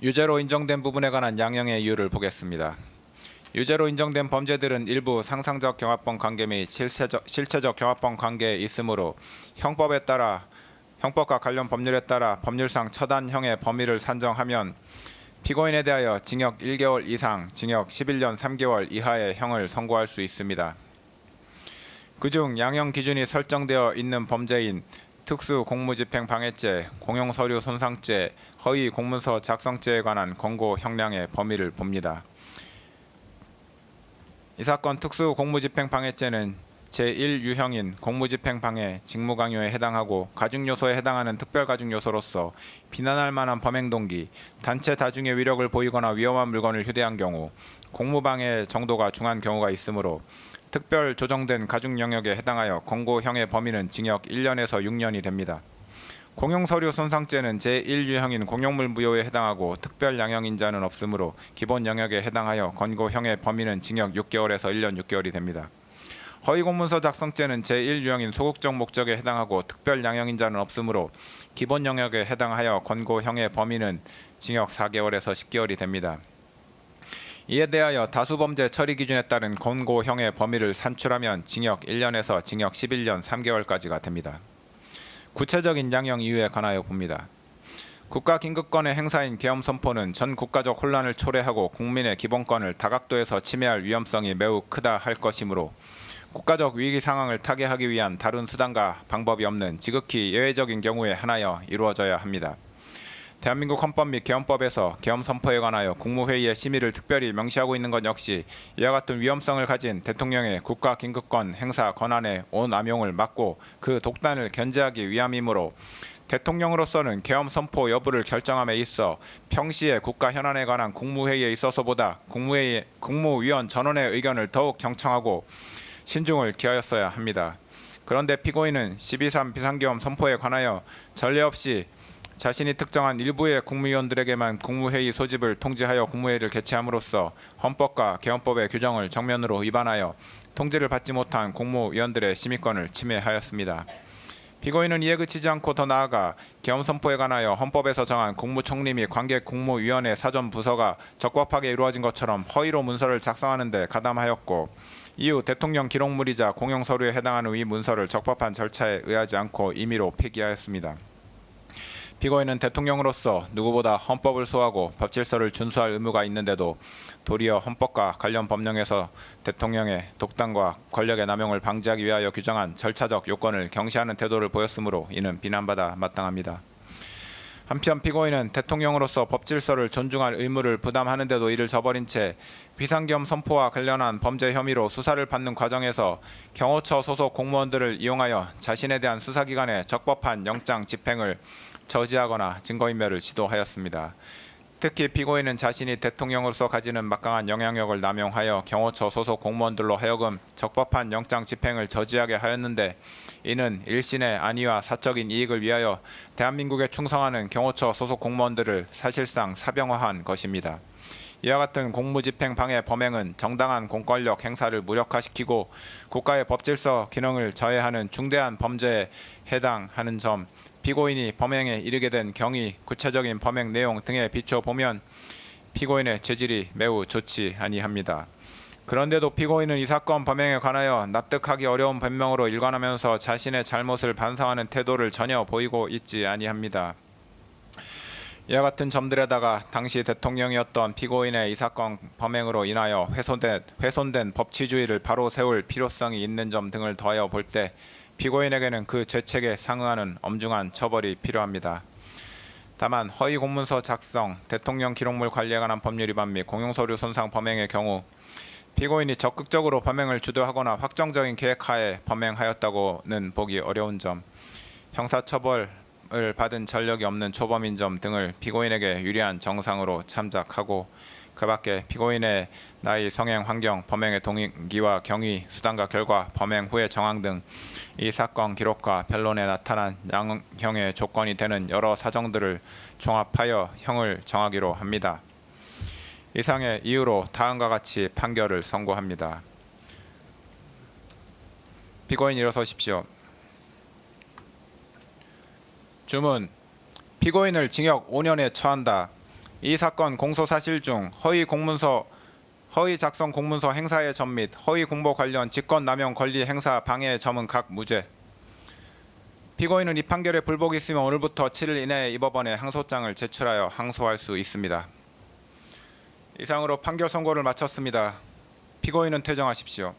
유죄로 인정된 부분에 관한 양형의 이유를 보겠습니다. 유죄로 인정된 범죄들은 일부 상상적 경합범 관계 및 실체적 경합범 관계에 있으므로 형법과 관련 법률에 따라 법률상 처단형의 범위를 산정하면 피고인에 대하여 징역 1개월 이상, 징역 11년 3개월 이하의 형을 선고할 수 있습니다. 그중 양형 기준이 설정되어 있는 범죄인 특수공무집행방해죄, 공용서류 손상죄, 허위 공문서 작성죄에 관한 권고 형량의 범위를 봅니다. 이 사건 특수공무집행방해죄는 제1유형인 공무집행방해, 직무강요에 해당하고 가중요소에 해당하는 특별가중요소로서 비난할 만한 범행동기, 단체 다중의 위력을 보이거나 위험한 물건을 휴대한 경우, 공무방해 정도가 중한 경우가 있으므로 특별 조정된 가중 영역에 해당하여 권고형의 범위는 징역 1년에서 6년이 됩니다. 공용서류 손상죄는 제1유형인 공용물 무효에 해당하고 특별 양형인자는 없으므로 기본 영역에 해당하여 권고형의 범위는 징역 6개월에서 1년 6개월이 됩니다. 허위공문서 작성죄는 제1유형인 소극적 목적에 해당하고 특별 양형인자는 없으므로 기본 영역에 해당하여 권고형의 범위는 징역 4개월에서 10개월이 됩니다. 이에 대하여 다수범죄 처리 기준에 따른 권고형의 범위를 산출하면 징역 1년에서 징역 11년 3개월까지가 됩니다. 구체적인 양형 이유에 관하여 봅니다. 국가긴급권의 행사인 계엄선포는 전 국가적 혼란을 초래하고 국민의 기본권을 다각도에서 침해할 위험성이 매우 크다 할 것이므로 국가적 위기 상황을 타개하기 위한 다른 수단과 방법이 없는 지극히 예외적인 경우에 한하여 이루어져야 합니다. 대한민국 헌법 및 계엄법에서 계엄 선포에 관하여 국무회의의 심의를 특별히 명시하고 있는 것 역시 이와 같은 위험성을 가진 대통령의 국가긴급권 행사 권한의 온남용을 막고 그 독단을 견제하기 위함이므로 대통령으로서는 계엄 선포 여부를 결정함에 있어 평시의 국가 현안에 관한 국무회의에 있어서보다 국무위원 전원의 의견을 더욱 경청하고 신중을 기하였어야 합니다. 그런데 피고인은 12.3 비상계엄 선포에 관하여 전례 없이 자신이 특정한 일부의 국무위원들에게만 국무회의 소집을 통지하여 국무회의를 개최함으로써 헌법과 계엄법의 규정을 정면으로 위반하여 통지를 받지 못한 국무위원들의 심의권을 침해하였습니다. 피고인은 이에 그치지 않고 더 나아가 계엄 선포에 관하여 헌법에서 정한 국무총리 및 관계 국무위원회 사전 부서가 적법하게 이루어진 것처럼 허위로 문서를 작성하는 데 가담하였고 이후 대통령 기록물이자 공용서류에 해당하는 이 문서를 적법한 절차에 의하지 않고 임의로 폐기하였습니다. 피고인은 대통령으로서 누구보다 헌법을 소화하고 법질서를 준수할 의무가 있는데도 도리어 헌법과 관련 법령에서 대통령의 독단과 권력의 남용을 방지하기 위하여 규정한 절차적 요건을 경시하는 태도를 보였으므로 이는 비난받아 마땅합니다. 한편 피고인은 대통령으로서 법질서를 존중할 의무를 부담하는데도 이를 저버린 채 비상계엄 선포와 관련한 범죄 혐의로 수사를 받는 과정에서 경호처 소속 공무원들을 이용하여 자신에 대한 수사기관의 적법한 영장 집행을 저지하거나 증거인멸을 시도하였습니다. 특히 피고인은 자신이 대통령으로서 가지는 막강한 영향력을 남용하여 경호처 소속 공무원들로 하여금 적법한 영장 집행을 저지하게 하였는데 이는 일신의 안위와 사적인 이익을 위하여 대한민국에 충성하는 경호처 소속 공무원들을 사실상 사병화한 것입니다. 이와 같은 공무집행 방해 범행은 정당한 공권력 행사를 무력화시키고 국가의 법질서 기능을 저해하는 중대한 범죄에 해당하는 점, 피고인이 범행에 이르게 된 경위, 구체적인 범행 내용 등에 비춰 보면 피고인의 죄질이 매우 좋지 아니합니다. 그런데도 피고인은 이 사건 범행에 관하여 납득하기 어려운 변명으로 일관하면서 자신의 잘못을 반성하는 태도를 전혀 보이고 있지 아니합니다. 이와 같은 점들에다가 당시 대통령이었던 피고인의 이 사건 범행으로 인하여 훼손된 법치주의를 바로 세울 필요성이 있는 점 등을 더하여 볼 때 피고인에게는 그 죄책에 상응하는 엄중한 처벌이 필요합니다. 다만 허위 공문서 작성, 대통령 기록물 관리에 관한 법률 위반 및 공용서류 손상 범행의 경우 피고인이 적극적으로 범행을 주도하거나 확정적인 계획하에 범행하였다고는 보기 어려운 점, 형사처벌을 받은 전력이 없는 초범인 점 등을 피고인에게 유리한 정상으로 참작하고 그 밖에 피고인의 나이, 성행, 환경, 범행의 동기와 경위, 수단과 결과, 범행 후의 정황 등 이 사건 기록과 변론에 나타난 양형의 조건이 되는 여러 사정들을 종합하여 형을 정하기로 합니다. 이상의 이유로 다음과 같이 판결을 선고합니다. 피고인 일어서십시오. 주문. 피고인을 징역 5년에 처한다. 이 사건 공소 사실 중 허위 작성 공문서 행사의 점 및 허위 공보 관련 직권 남용 권리 행사 방해의 점은 각 무죄. 피고인은 이 판결에 불복이 있으면 오늘부터 7일 이내에 이 법원에 항소장을 제출하여 항소할 수 있습니다. 이상으로 판결 선고를 마쳤습니다. 피고인은 퇴정하십시오.